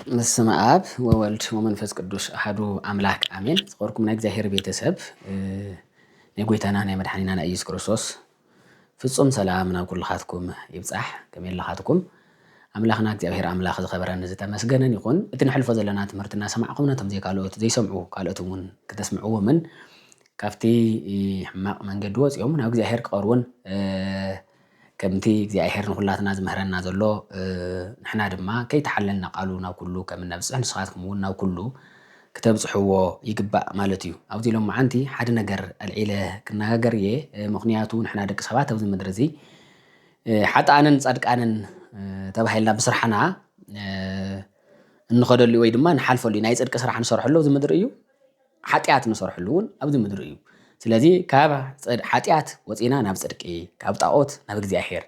በስመ አብ ወወልድ ወመንፈስ ቅዱስ አሐዱ አምላክ አሜን። ዝኸርኩም ናይ እግዚአብሔር ቤተሰብ ናይ ጎይታና ናይ መድኃኒና ናይ ኢየሱስ ክርስቶስ ፍጹም ሰላም ናብ ኩልኻትኩም ይብጻሕ። ከመይ ኣለኻትኩም? ኣምላኽና እግዚአብሔር ኣምላኽ ዝኸበረን ዝተመስገነን ይኹን። እቲ ንሕልፎ ዘለና ትምህርትና ሰማዕኹምና ተም ዘይካልኦት ዘይሰምዑ ካልኦት እውን ክትስምዕዎምን ካብቲ ሕማቕ መንገዲ ወፂኦም ናብ እግዚአብሔር ክቐርቡን ከምቲ እግዚአብሔር ንኹላትና ዝምህረና ዘሎ ንሕና ድማ ከይተሓለልና ቃሉ ናብ ኩሉ ከም ነብፅሕ ንስኻትኩም እውን ናብ ኩሉ ክተብፅሕዎ ይግባእ ማለት እዩ። ኣብዚ ሎም መዓንቲ ሓደ ነገር ኣልዒለ ክነጋገር እየ። ምክንያቱ ንሕና ደቂ ሰባት ኣብዚ ምድሪ እዚ ሓጥኣንን ጻድቃንን ተባሂልና ብስራሕና እንኸደሉ ወይ ድማ ንሓልፈሉ ናይ ጽድቂ ስራሕ ንሰርሐሉ ኣብዚ ምድሪ እዩ። ሓጢኣት ንሰርሐሉ እውን ኣብዚ ምድሪ እዩ። ስለዚ ካብ ሓጢኣት ወፂና ናብ ጽድቂ ካብ ጣዖት ናብ እግዚአብሔር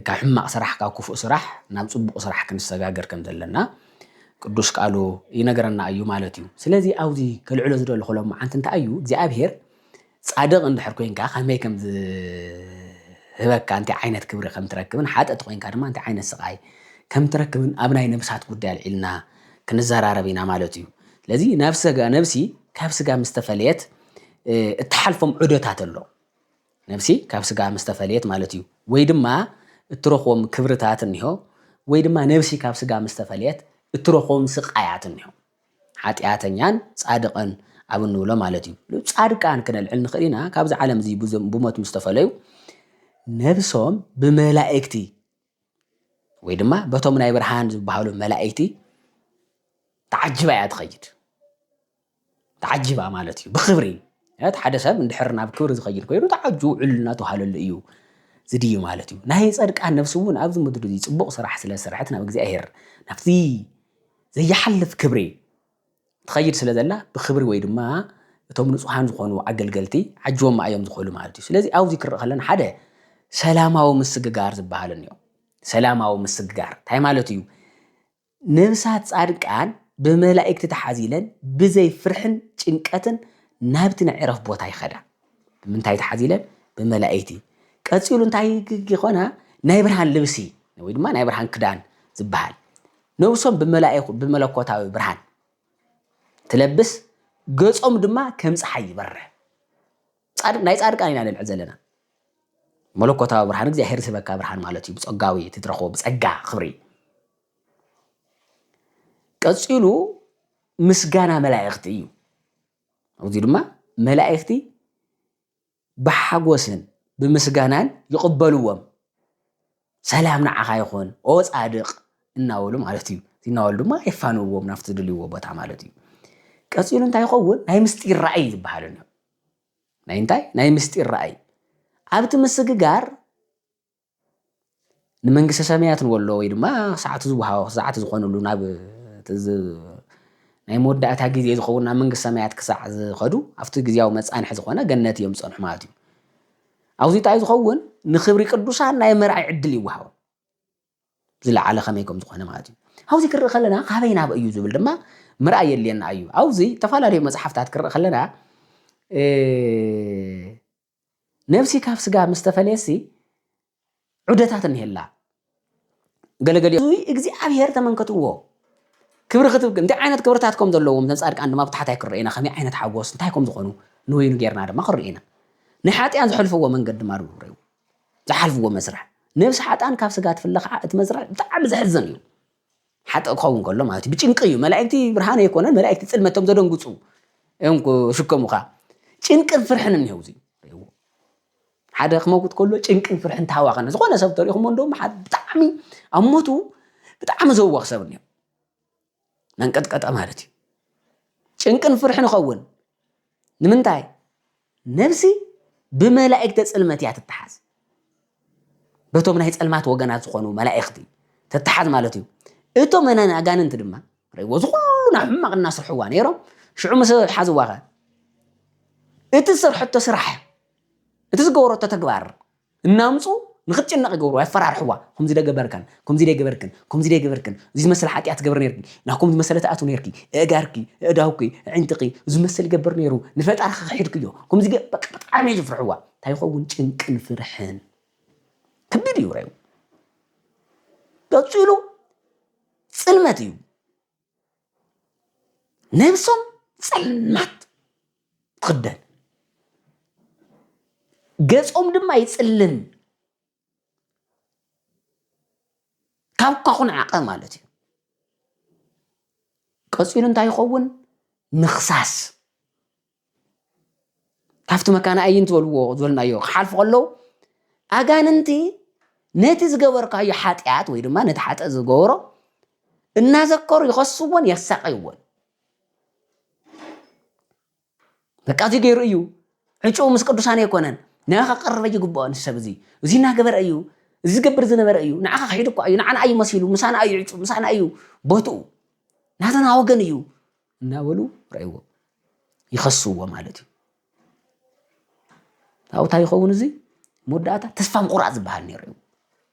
ካብ ሕማቕ ስራሕ ካብ ክፉእ ስራሕ ናብ ጽቡቕ ስራሕ ክንሰጋገር ከም ዘለና ቅዱስ ቃሉ ይነገረና እዩ ማለት እዩ። ስለዚ ኣብዚ ከልዕሎ ዝደለኹሎም መዓንቲ እንታይ እዩ እግዚአብሔር ጻድቕ እንድሕር ኮይንካ ከመይ ከም ዝህበካ እንታይ ዓይነት ክብሪ ከም ትረክብን ሓጠጥ ኮይንካ ድማ እንታይ ዓይነት ስቃይ ከም ትረክብን ኣብ ናይ ነብሳት ጉዳይ ኣልዒልና ክንዘራረብ ኢና ማለት እዩ። ስለዚ ነብሲ ካብ ስጋ ምስ ተፈለየት እትሓልፎም ዑደታት ኣሎ። ነብሲ ካብ ስጋ ምስ ተፈለየት ማለት እዩ። ወይ ድማ እትረኽቦም ክብርታት እኒሆ፣ ወይ ድማ ነብሲ ካብ ስጋ ምስ ተፈለየት እትረኽቦም ስቃያት እኒሆ። ሓጢኣተኛን ጻድቕን ኣብ እንብሎ ማለት እዩ። ጻድቃን ክነልዕል ንኽእል ኢና። ካብዚ ዓለም እዚ ብሞት ምስ ተፈለዩ ነብሶም ብመላእክቲ ወይ ድማ በቶም ናይ ብርሃን ዝበሃሉ መላእክቲ ተዓጅባ እያ ትኸይድ። ተዓጅባ ማለት እዩ ብክብሪ ሓደ ሰብ እንድሕር ናብ ክብሪ ዝኸይድ ኮይኑ ተዓጁ ዕልና ተባሃለሉ እዩ ዝድዩ ማለት እዩ። ናይ ጸድቃን ነብሲ እውን ኣብዚ ምድሪ እዚ ጽቡቕ ስራሕ ስለ ስርሐት ናብ እግዚአብሔር ናብቲ ዘየሓልፍ ክብሪ ትኸይድ ስለ ዘላ ብክብሪ ወይ ድማ እቶም ንጹሃን ዝኾኑ ኣገልገልቲ ዓጅቦም እዮም ዝኸሉ ማለት እዩ። ስለዚ ኣብዚ ክርኢ ከለና ሓደ ሰላማዊ ምስግጋር ዝበሃል እኒኦ። ሰላማዊ ምስግጋር እንታይ ማለት እዩ? ነብሳት ጻድቃን ብመላእክቲ ተሓዚለን ብዘይ ፍርሕን ጭንቀትን ናብቲ ናይ ዕረፍ ቦታ ይኸዳ። ብምንታይ ተሓዚለን? ብመላእክቲ። ቀፂሉ እንታይ ይኾና? ናይ ብርሃን ልብሲ ወይ ድማ ናይ ብርሃን ክዳን ዝበሃል ነብሶም ብመለኮታዊ ብርሃን ትለብስ፣ ገጾም ድማ ከም ፀሓይ ይበርህ። ናይ ጻድቃን ኢና ንልዕል ዘለና። መለኮታዊ ብርሃን እግዚአብሔር ዝህበካ ብርሃን ማለት እዩ። ብጸጋዊ ትትረኽቦ ብጸጋ ክብሪ። ቀፂሉ ምስጋና መላእክቲ እዩ። ኣብዚ ድማ መላእክቲ ብሓጎስን ብምስጋናን ይቕበልዎም። ሰላም ንዓኻ ይኹን ኦ ጻድቕ እናበሉ ማለት እዩ። እናበሉ ድማ ይፋንዎም ናብቲ ዝድልይዎ ቦታ ማለት እዩ። ቀፂሉ እንታይ ይኸውን? ናይ ምስጢር ራእይ ዝበሃል እዩ። ናይ እንታይ? ናይ ምስጢር ራእይ። ኣብቲ ምስግጋር ንመንግስቲ ሰማያት ንወሎ ወይ ድማ ሰዓቱ ዝወሃቦ ሰዓቱ ዝኾነሉ ናብ ናይ መወዳእታ ግዜ ዝኸውን ናብ መንግስቲ ሰማያት ክሳዕ ዝኸዱ ኣብቲ ግዜያዊ መጻንሒ ዝኾነ ገነት እዮም ዝጸንሑ ማለት እዩ። ኣብዚ እንታይ ዝኸውን ንክብሪ ቅዱሳን ናይ ምርኣይ ዕድል ይወሃቦም ዝለዓለ ከመይ ከም ዝኾነ ማለት እዩ። ኣብዚ ክርኢ ከለና ካበይ ናብ እዩ ዝብል ድማ ምርኣይ የድልየና እዩ። ኣብዚ ተፈላለዩ መፅሓፍታት ክርኢ ከለና ነብሲ ካብ ስጋ ምስ ተፈለየሲ ዑደታት እኒሄላ ገለገለ እግዚአብሔር ተመንከትዎ ክብሪ ክትብ እንታይ ዓይነት ክብርታት ከም ዘለዎም ጻድቃን ድማ ብታሕታይ ክርኢና ከመይ ዓይነት ሓጎስ እንታይ ከም ዝኾኑ ንወይኑ ጌርና ድማ ክርኢና ናይ ሓጢኣን ዝሕልፍዎ መንገዲ ድማ ርኡ ዝሓልፍዎ መስርሕ ነብሲ ሓጥኣን ካብ ስጋ ትፍለ ከዓ እቲ መስርሕ ብጣዕሚ ዘሕዝን እዩ። ሓጥእ ክኸውን ከሎ ማለት እዩ ብጭንቂ እዩ። መላእክቲ ብርሃን ኣይኮነን፣ መላእክቲ ጽልመቶም ዘደንግጹ እዮም ሽከሙኻ ጭንቅን ፍርሕን እኒሄው እዚ ሓደ ክመውት ከሎ ጭንቅን ፍርሕን ተሃዋኸነ ዝኾነ ሰብ ተሪኹም እንደውም ብጣዕሚ ኣብ ሞቱ ብጣዕሚ ዘዋኽ ሰብ እኒሄው መንቀጥቀጠ ማለት እዩ። ጭንቅን ፍርሕን ይኸውን ንምንታይ? ነብሲ ብመላእክቲ ጽልመት እያ ትተሓዝ። በቶም ናይ ጸልማት ወገናት ዝኾኑ መላእክቲ ትተሓዝ ማለት እዩ። እቶም ኣጋንንቲ ድማ ርእይዎ ዝኹሉ ናብ ሕማቕ እናስርሕዋ ነይሮም ሽዑ ምስ ሓዝዋኸ እቲ ዝሰርሐቶ ስራሕ እቲ ዝገበረቶ ተግባር እናምፁ ንኽትጭነቕ ይገብርዋ፣ ይፈራርሕዋ። ከምዚ ደገበርካን ከምዚ ደገበርክን ከምዚ ደገበርክን እዚ ዝመስል ሓጢኣት ትገብር ነርኪ ናኩም ዝመሰለ ተኣቱ ነርኪ እጋርኪ እዳውኪ ዕንጥቂ ዝመስል ይገብር ነይሩ ንፈጣሪኻ ክሒድክዮ ከምዚ ብጣዕሚ ዝፍርሕዋ። እንታይ ይኸውን? ጭንቅን ፍርሕን ከቢድ እዩ። ርእዩ ቀፂሉ ጽልመት እዩ። نفسهم صلمات تخدن جزءهم دم يتسلم كون عقل مالتي قصير انت يخون مخصاص كافت مكان أي تولو زولنا يو حالف قلو أجاننتي نتي زجورك أي حاتيات ويد ما نتحات زجورة الناس كور يخصون يساقيون لكاتي غير أيو عيشوا مسكدو ثاني يكونن ناخا قرب يجي قبان السبزي وزينا جبر أيو زي جبر زنا بر أيو ناخا حيدك أيو نعنا أي مسيلو مسانا أيو مسانا أيو بوتو ناتنا وجن أيو ناولو رأيو يخصوا مالتي أو تاي خون زي مداتا تسفهم قرأ زبها نيرو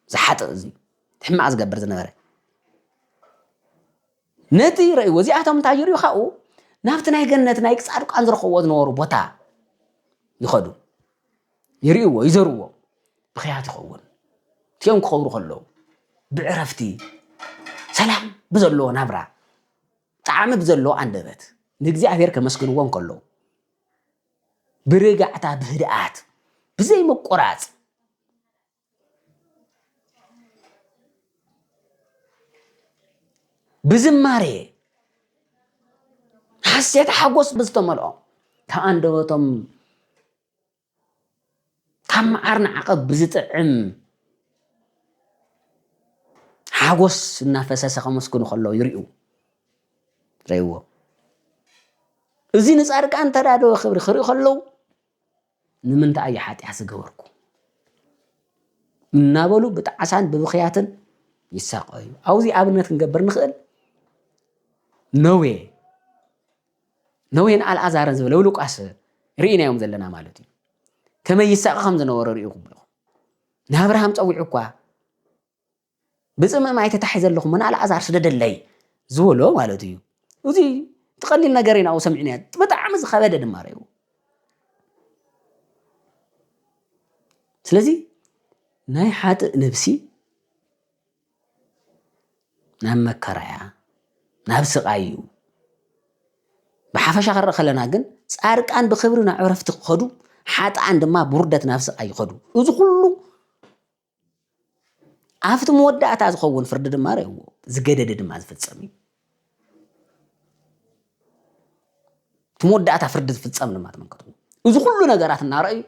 زحات زي تحمى عزقبر زنبري نتي رأي وزي أهتم تاجر يخاو نافتنا يجنتنا يكسارك أنزر خوض نورو بوتا يخدو يريو يزرو بخيات خون تيوم خورو خلو بعرفتي سلام بزلو نبرا طعم بزلو عندبت نجزي عبير كمسكن وان كله برجعتها بهدأت بزي مقرات بزماري حسيت حقوس بزتملو كأندوتم كم عرنا عقب بزتعم حقوس النفس سخمس كنو خلو يريو ريو زين صارك أنت رادو خبر خري خلو نمنت أي حد يحسق وركو نابلو بتعسان ببخياتن يساقوا أو زي أبنات نقبر نخل نوين على أزارن زبل ولوك أس رئينا يوم زلنا مالتي كما يساق خمس نور رئيكم بلو نابرهم تقوي عقوا بس ما يتتحيز لكم من على أزار سدد اللي زولو مالتي وزي تقلل نجارين أو سمعنات بتعمز خبادة دماريو سلازي ناي حات نفسي نام مكرايا نفس قايو بحفش غير خلنا جن صارك أن بخبرنا عرفت خدو حتى عندما بردت نفس أي خدو وذ كله عرفت مودة أتاز خون فرد دماريو زجدد دماز في السمي مودة أتفرد في السمي لما تمكتو وذ كله نجارات النار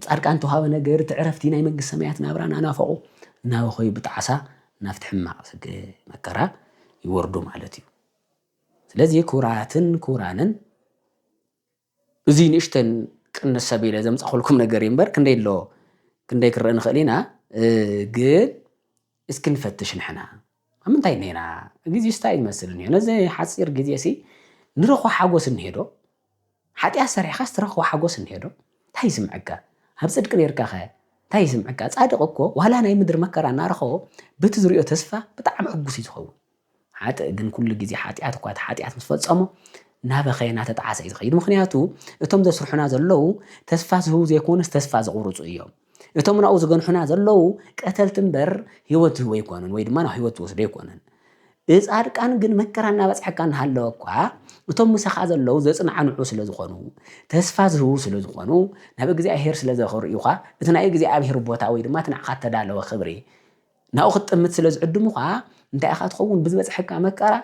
صارك أنتو هذا نجار تعرفتي ناي مج السمايات نابران أنا فوقه ناو خوي بتعسى نفتح مع سج مكرا يوردوا مالتي ስለዚህ ኩራንን እዚን እሽተን ቅንስ ሰቢለ ዘምጻኹልኩም ነገር ይምበር ክንደይ ክረን ኸሊና ግን እስክንፈትሽ ንሕና አምንታይ ነና ግዜ ስታይ ይመስልን ነዚ ሓፂር ግዜ ሲ ንረኹ ሓጎስ እንሄዶ ሓጢያ ሰሪሕኻ ስትረኹ ሓጎስ እንሄዶ ታይ ስምዐካ ኣብ ጽድቅ ነርካኸ ታይ ስምዐካ ጻድቕ እኮ ዋላ ናይ ምድር መከራ እናረኸ በቲ ዝሪኦ ተስፋ ብጣዕሚ ሕጉስ ይዝኸውን حتى إذن كل جزء حاتيات قوات حاتيات متفصمة نابخينا تتعاسى يتغير مخنياتو إتم ذا سرحنا زلو تسفاز هو زي يكون استسفاز غورز إياه إتم نأوز جنحنا زلو قتل تنبر هيوت هو يكونن ويد ما هيوت وصل يكونن إذا أرك أنا جن مكرنا بس حكان هلا قا إتم مسخ زلو زي صنع عنو سل زخانو تسفاز هو سل زخانو نبي جزء هير سل زخور يوخا إذن أي جزء أبي ربوتا ويد ما تنعقد تدالو خبري نأخذ أمت سل زعد مخا انت اخذ خون بزبص حكا مكرا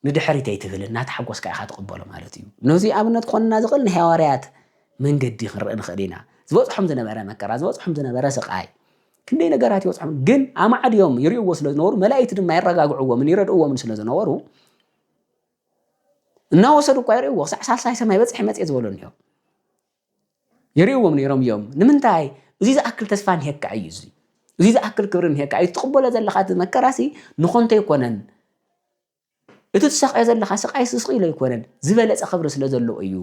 ندحريت يتفل انات حقوس كا اخذ قبله مالتي نوزي ابنت كوننا زقل حواريات من قدي خرن خدينا زبصحم زنبره مكرا زبصحم زنبره سقاي كندي نغرات يوصحم جن امعد يوم يريو وسل نور ملائكه دما يرغاغعوا من يردوا من سل زنورو እና ወሰዱ ቆይሩ ወሳሳል ሳይሰማይ በጽሕ መጽ ዝበሉን يريو من يوم ንምንታይ እዚ ዝኣክል ተስፋን ሄካ እዩ እዚ ዝኣክል ክብርን ሄካ ይትقبل ዘለኻት መከራሲ ንኾንተ ይኮነን እቲ ተሰቃይ ዘለኻ ስቃይ ስስቂሎ ይኮነን ዝበለጸ ክብሪ ስለ ዘለዎ እዩ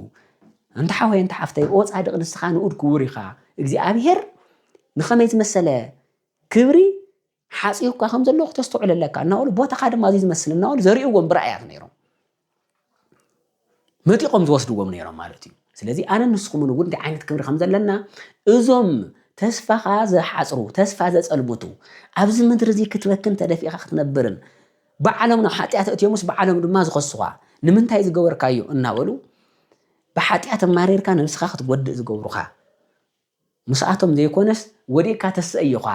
እንተ ሓወይ እንተ ሓፍተይ ኦ ጻድቕ ንስኻ ንኡድ ክቡር ኢኻ እግዚአብሔር ንኸመይ ዝመሰለ ክብሪ ሓጺውካ ከም ዘለዎ ተስተውዕለለካ እናውሉ ቦታኻ ድማ እዚ ዝመስል እናውሉ ዘርእዎም ብራእያት ነይሮም መጢቆም ዝወስድዎም ነይሮም ማለት እዩ ስለዚህ ኣነ ንስኹም እውን እንደ ዓይነት ክብሪ ከም ዘለና እዞም ተስፋኻ ዘሓጽሩ ተስፋ ዘጸልሙቱ ኣብዚ ምድሪ እዚ ክትበክን ተደፊኻ ክትነብርን بعلمنا حتى أتيمس بعلم ما زخصوا ንምንታይ ዝገበርካዮ እናበሉ ብሓጢያት ማሬርካ ነብስኻ ክትጎድእ ዝገብሩኻ ምስኣቶም ዘይኮነስ ወዲካ ተስእይኻ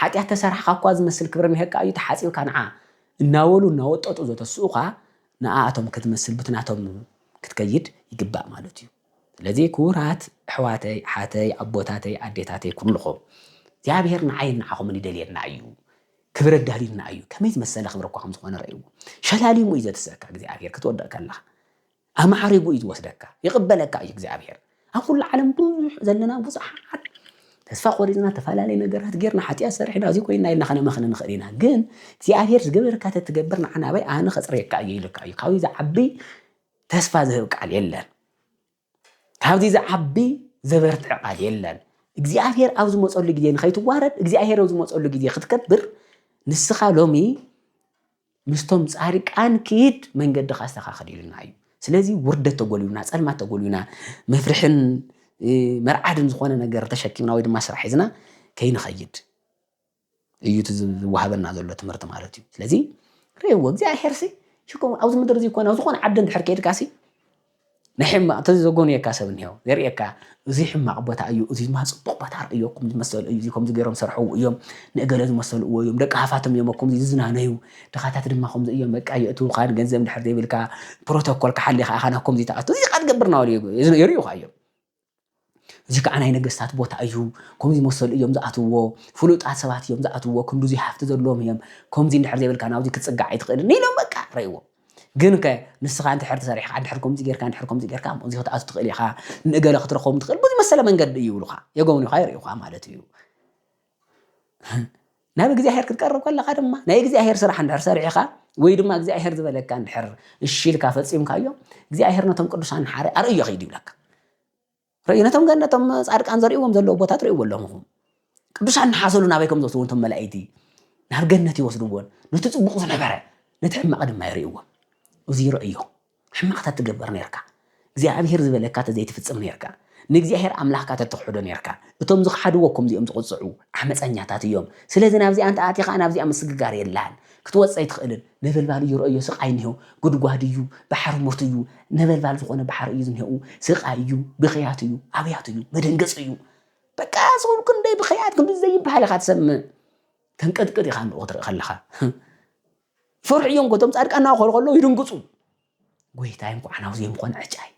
ሓጢያት ተሰርሕኻ እኳ ዝመስል ክብሪ ንሄካ እዩ ተሓፂብካ ንዓ እናበሉ እናወጠጡ ዘተስኡኻ ንኣቶም ክትመስል ብትናቶም ክትከይድ ይግባእ ማለት እዩ ስለዚ ክቡራት ኣሕዋተይ ሓተይ ኣቦታተይ ኣዴታተይ ኩልኹም እግዚአብሔር ንዓይ ንዓኹም ይደልየና እዩ ክብረ ዳሊልና እዩ ከመይ ዝመሰለ ክብሪ እኳ ከም ዝኾነ ርአዩ ሸላሊሙ እዩ ዘትስእካ እግዚአብሔር ክትወድቕ ከለኻ ኣማዕሪጉ እዩ ዝወስደካ ይቕበለካ እዩ እግዚአብሔር ኣብ ኩሉ ዓለም ብዙሕ ዘለና ብዙሓት ተስፋ ቆሪፅና ተፈላለዩ ነገራት ጌርና ሓጢያት ሰሪሕና እዚ ኮይና ኢልና ከነመኽነ ንኽእል ኢና ግን እግዚአብሔር ዝገበርካ ተትገብር ንዓናበይ ኣነ ከፅርየካ እየ ኢልካ እዩ ካብዚ ዝዓቢ ተስፋ ዝህብ ቃል የለን ካብዚ ዝዓቢ ዘበርትዕ ቃል የለን እግዚአብሔር ኣብ ዝመፀሉ ግዜ ንኸይትዋረድ እግዚአብሔር ኣብ ዝመፀሉ ግዜ ክትከብር ንስኻ ሎሚ ምስቶም ጻድቃን ክይድ መንገድኻ ኣስተኻኽል ኢሉና እዩ ስለዚ ውርደት ተጎልዩና ጸልማት ተጎልዩና መፍርሕን መርዓድን ዝኾነ ነገር ተሸኪምና ወይ ድማ ስራሕ ሒዝና ከይንኸይድ እዩ ዝወሃበና ዘሎ ትምህርቲ ማለት እዩ ስለዚ ርእይዎ እግዚአብሔር ሽኩም ኣብዚ ምድሪ እዚ ኮነ ዝኾነ ዓዲ እንድሕር ከይድካሲ ንሕማቕ ተዘጎንየካ ሰብ እኒሄው ዘርእየካ እዚ ሕማቕ ቦታ እዩ እዚ ድማ ፅቡቕ ቦታ ርእዮኩም ዝመሰሉ እዩ እዚ ከምዚ ገይሮም ሰርሕው እዮም ንእገለ ዝመሰልዎ እዮም ደቂ ሃፋቶም እዮም ከምዚ ዝዝናነዩ ድኻታት ድማ ከምዚ እዮም በቃ የእትውኻን ገንዘብ እንድሕር ዘይብልካ ፕሮቶኮል ክሓሊኻ ኢኻ ናብ ከምዚ ተኣቱ እዚ ቃ ትገብርና የርእዩኻ እዮም እዚ ከዓ ናይ ነገስታት ቦታ እዩ ከምዚ መሰሉ እዮም ዝኣትውዎ ፍሉጣት ሰባት እዮም ዝኣትውዎ ክንዱዚ ሃፍቲ ዘለዎም እዮም ከምዚ እንድሕር ዘይብልካ ናብዚ ክትፅጋዕ ኣይትኽእልን ኢሎም በቃ ርእይዎ ግን ንስኻ እንድሕር ተሰሪሕካ እንድሕር ከምዚ ጌርካ እንድሕር ከምዚ ጌርካ እዚ ክትኣቱ ትኽእል ኢኻ ንእገለ ክትረኸቡ ትኽእል በዚ መሰለ መንገዲ እዩ ይብሉኻ የጎብኑኻ ይርእዩኻ ማለት እዩ ናብ እግዚአብሔር ክትቀርብ ከለኻ ድማ ናይ እግዚአብሔር ስራሕ እንድሕር ሰሪሕኻ ወይ ድማ እግዚአብሔር ዝበለካ እንድሕር እሺ ኢልካ ፈፂምካዮ እግዚአብሔር ነቶም ቅዱሳን ሓረ ኣርእዮ ኸይድ ይብለካ ርእዩ ነቶም ገነቶም ጻድቃን ዘርእይዎም ዘለዎ ቦታ ትርእይዎ ኣለኹም ቅዱሳን ንሓሰሉ ናበይ ከም ዘወስድዎ ነቶም መላእክቲ ናብ ገነት ይወስድዎን ነቲ ፅቡቕ ዝነበረ ነቲ ሕማቕ ድማ ይርእይዎም እዚ ይርእዮ ሕማቕታት ትገብር ነርካ እግዚአብሔር ዝበለካ ተዘይትፍፅም ነርካ ንእግዚአብሔር ኣምላኽካ ተትኽሕዶ ነርካ እቶም ዝኽሓድዎ ከምዚኦም ዝቕፅዑ ዓመፀኛታት እዮም ስለዚ ናብዚ ኣንተ ኣቲኻ ናብዚኣ ምስግጋር የላን ክትወፅእ ኣይትኽእልን ነበልባል እዩ ይርእዮ ስቃይ እኒሄው ጉድጓድ እዩ ባሕሪ ሞት እዩ ነበልባል ዝኾነ ባሕሪ እዩ ዝኒሄው ስቃይ እዩ ብኽያት እዩ ኣብያት እዩ መደንገፅ እዩ በቃ ሰው ክንደይ ብኽያት ክንደይ ዘይበሃል ኢኻ ትሰምዕ ተንቀጥቅጥ ኢኻ ንኡ ክትርኢ ከለኻ ፍርሕ እዮም ጎቶም ጻድቃን እናኸሉ ከለዉ ይድንግፁ ጎይታይ እንኳ ናብዚኦም ኮነ ዕጫይ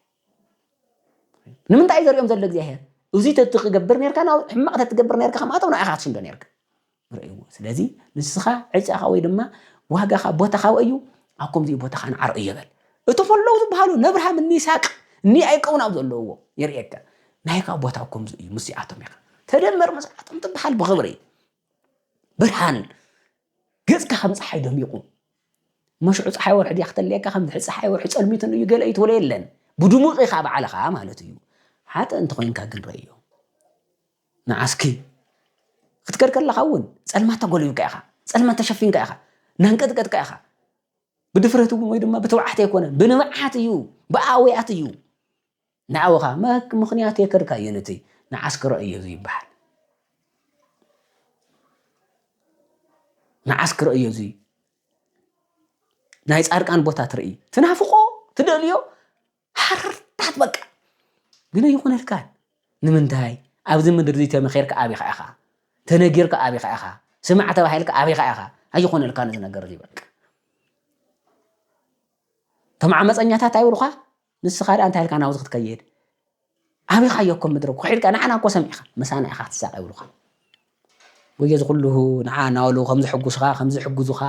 ንምንታይ ዘርእዮም ዘሎ እግዚአብሔር እዚ ተትኽገብር ነርካ ሕማቕ ተትገብር ነርካ ከማቶም ንዓኻ ትሽንዶ ነርካ ርእይዎ ስለዚ ንስኻ ዕጫኻ ወይ ድማ ዋጋኻ ቦታኻ እዩ ኣብ ከምዚ ቦታኻ ንዓርእ ይበል እቶም ኣለዉ ዝበሃሉ ነብርሃም እኒ ይስሐቅ እኒ ያዕቆብ ኣብ ዘለውዎ የርእየካ ናይካ ቦታ ከምዚ እዩ ምስኣቶም ኢኻ ተደመር መስዓቶም ትበሃል ብኽብሪ ብርሃን ገጽካ ከም ፀሓይ ደሚቑ መሽዑ ፀሓይ ወርሒ ድያ ክትለየካ ከም ፀሓይ ወርሒ ፀልሚትን እዩ ገለ ይትወለ የለን ብድሙቕ ኢኻ በዓልኻ ማለት እዩ ሓተ እንተ ኮይንካ ግን ርአዮ ንዓስኪ ክትከድ ከለኻ እውን ፀልማት ተጎልዩካ ኢኻ ፀልማት ተሸፊንካ ኢኻ ናንቀጥቀጥካ ኢኻ ብድፍረት እውን ወይ ድማ ብትውዓት ኣይኮነን ብንብዓት እዩ ብኣውያት እዩ ንዓውኻ ምኽንያት የከድካ እየ ነቲ ንዓስኪ ርአዮ እዚ ይበሃል ንዓስኪ ርአዮ እዚ ናይ ጻድቃን ቦታ ትርኢ ትናፍቆ ትደልዮ ሓርታት በቃ ግን ኣይኮነልካን ንምንታይ ኣብዚ ምድሪ እዚ ተመኺርካ ኣቢኻ ኢኻ ተነጊርካ ኣቢኻ ኢኻ ስማዕ ተባሂልካ ኣቢኻ ኢኻ ኣይኮነልካን እዚ ነገር እዚ በቃ እቶም ዓመፀኛታት ኣይብሉኻ ንስኻ ዳ እንታይ ኢልካ ናብዚ ክትከይድ ኣቢኻ እዮኮም ምድሪ ኩሒድካ ንዓና እኮ ሰሚዕኻ መሳና ኢኻ ክትሳቅ ይብሉኻ ወይ እዚ ኩሉ ንዓ ናበሉ ከም ዝሕጉስኻ ከም ዝሕግዙኻ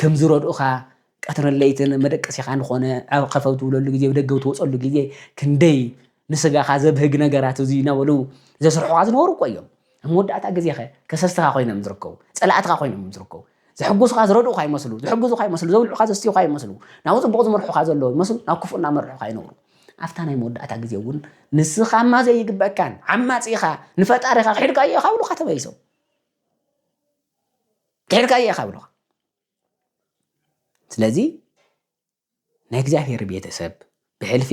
ከም ዝረድኡኻ ቀትርን ለይትን መደቀሲኻ ንኾነ ኣብ ከፈው ትብለሉ ግዜ ብደገ ትወፀሉ ግዜ ክንደይ ንስጋኻ ዘብህግ ነገራት እዚ ናበሉ ዘስርሑኻ ዝነበሩ እኮ እዮም ኣብ መወዳእታ ግዜኸ ከሰስትኻ ኮይኖም ዝርከቡ ፀላእትኻ ኮይኖም ዝርከቡ ዝሕጉስኻ ዝረድኡኻ ይመስሉ ዝሕግዙኻ ይመስሉ ዘብልዑኻ ዘስትዩኻ ይመስሉ ናብ ፅቡቕ ዝመርሑኻ ዘለዉ ይመስሉ ናብ ክፉእ እናመርሑኻ ይነብሩ ኣብታ ናይ መወዳእታ ግዜ እውን ንስኻ ማ ዘይግበአካን ዓማፂ ኢኻ ንፈጣሪኻ ክሒድካ እየ ኢኻ ብሉኻ ተመይሶም ክሒድካ እየ ኢኻ ብሉኻ ስለዚ ናይ እግዚአብሔር ቤተሰብ ብሕልፊ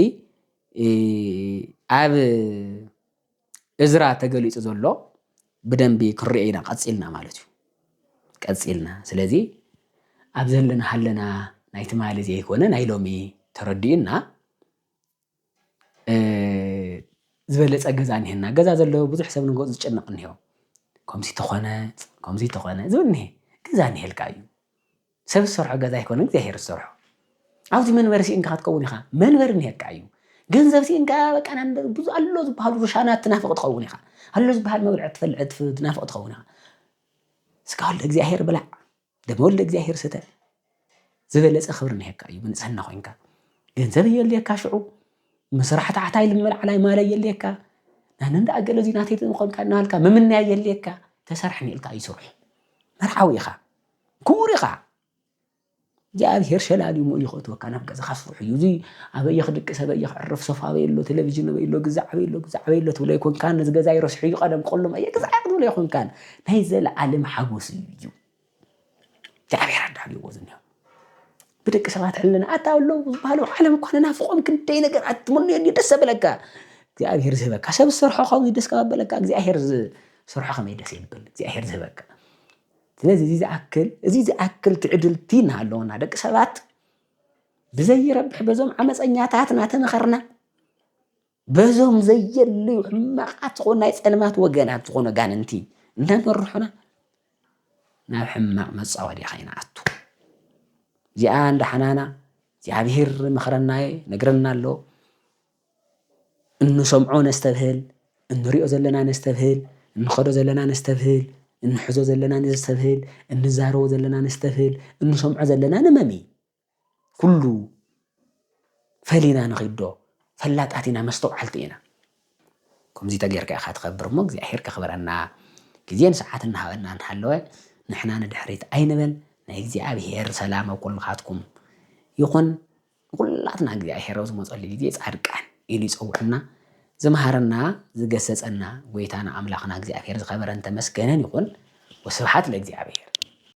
ኣብ እዝራ ተገሊጹ ዘሎ ብደንቢ ክንሪኦ ኢና ቀፂልና ማለት እዩ ቀፂልና ስለዚ ኣብ ዘለና ሃለና ናይ ትማሊ ዘይኮነ ናይ ሎሚ ተረዲእና ዝበለፀ ገዛ እኒሄና ገዛ ዘለዎ ብዙሕ ሰብ ንገፁ ዝጭነቕ እኒሄው ከምዚ ተኾነ ዝብል እኒሄ ገዛ እኒሄልካ እዩ ሰብ ዝሰርሖ ገዛ ይኮነ እግዚኣብሔር ዝሰርሖ ኣብዚ መንበሪ ሲእንካ ክትከውን ኢኻ መንበሪ እኒሄልካ እዩ ገንዘብ ሲእንካ በቃ ብዙ ኣሎ ዝበሃሉ ሩሻናት ትናፍቕ ትኸውን ኢኻ ኣሎ ዝበሃል መብልዒ ትናፍቕ ትኸውን ኢኻ ስጋ ወልደ እግዚኣብሔር ብላዕ ደመ ወልደ እግዚኣብሔር ስተ ዝበለፀ ክብሪ እኒሄልካ እዩ ብንፅህና ኮይንካ ገንዘብ የልየካ ሽዑ መስራሕቲ ዓታይ ልመልዓላይ ማለ የልየካ ናንንዳ ኣገለ እዚ ናተይት ምኾንካ እናሃልካ ምምንያ የልየካ ተሰርሕ ኒኢልካ ይስርሑ መርዓዊ ኢኻ ክቡር ኢኻ እግዚኣብሔር ሸላሊሙ እዩ ክእትወካ ናብ ገዛኻ ስርሑ እዩ እዚ ኣበየ ክድቅስ ኣበየ ክዕርፍ ሶፋ ኣበየሎ ቴሌቭዥን ኣበየሎ ግዛዕ ኣበየሎ ትብሎ ይኮንካን ነዚ ገዛ ይረስሑ እዩ ቀደም ክቕሎም እየ ግዛዕ ክትብሎ ይኮንካን ናይ ዘለዓለም ሓጎስ እዩ እግዚኣብሔር ኣዳልይዎ ዝኒሆ ብደቂ ሰባት ሕልና ኣታውሎ ዝበሃሉ ዓለም እኳ ናፍቆም ክንደይ ነገር ኣትምንየኒ ደስ ኣበለካ እግዚኣብሔር ዝህበካ ሰብ ዝሰርሖ ከምዚ ደስ ካበለካ እግዚኣብሔር ዝሰርሖ ከመይ ደስ ይብል እግዚኣብሔር ዝህበካ ስለዚ እዚ ዝኣክል ትዕድልቲ እናሃለወና ደቂ ሰባት ብዘይረብሕ በዞም ዓመፀኛታት እናተመኸርና በዞም ዘየልዩ ሕማቃት ዝኾኑ ናይ ፀልማት ወገናት ዝኾኑ ጋንንቲ እንዳመርሑና ናብ ሕማቅ መፃወዲ ኸይንኣቱ እዚኣ እንዳሓናና እግዚኣብሔር መኽረና ነግረና ኣሎ እንሰምዖ ነስተብህል እንሪኦ ዘለና ነስተብህል እንኸዶ ዘለና ነስተብህል እንሕዞ ዘለና ነስተብህል እንዛረቦ ዘለና ነስተብህል እንሰምዖ ዘለና ንመሚ ኩሉ ፈሊና ንኺዶ ፈላጣት ኢና መስተውዓልቲ ኢና ከምዚ ተጌርካ ኢኻ ትኸብር እሞ እግዚኣብሔር ከኽብረና ግዜን ሰዓት እናሃበና እንሃለወ ንሕና ንድሕሪት ኣይንበል ናይ እግዚኣብሔር ሰላም ኣብ ኩልኻትኩም ይኹን ኩላትና እግዚኣብሔር ኣብ ዝመፀሉ ግዜ ጻድቃን ኢሉ ይፀውዐና ዝመሃረና ዝገሰፀና ጎይታና ኣምላኽና እግዚኣብሔር ዝኸበረን ተመስገነን ይኹን ወስብሓት ለእግዚኣብሔር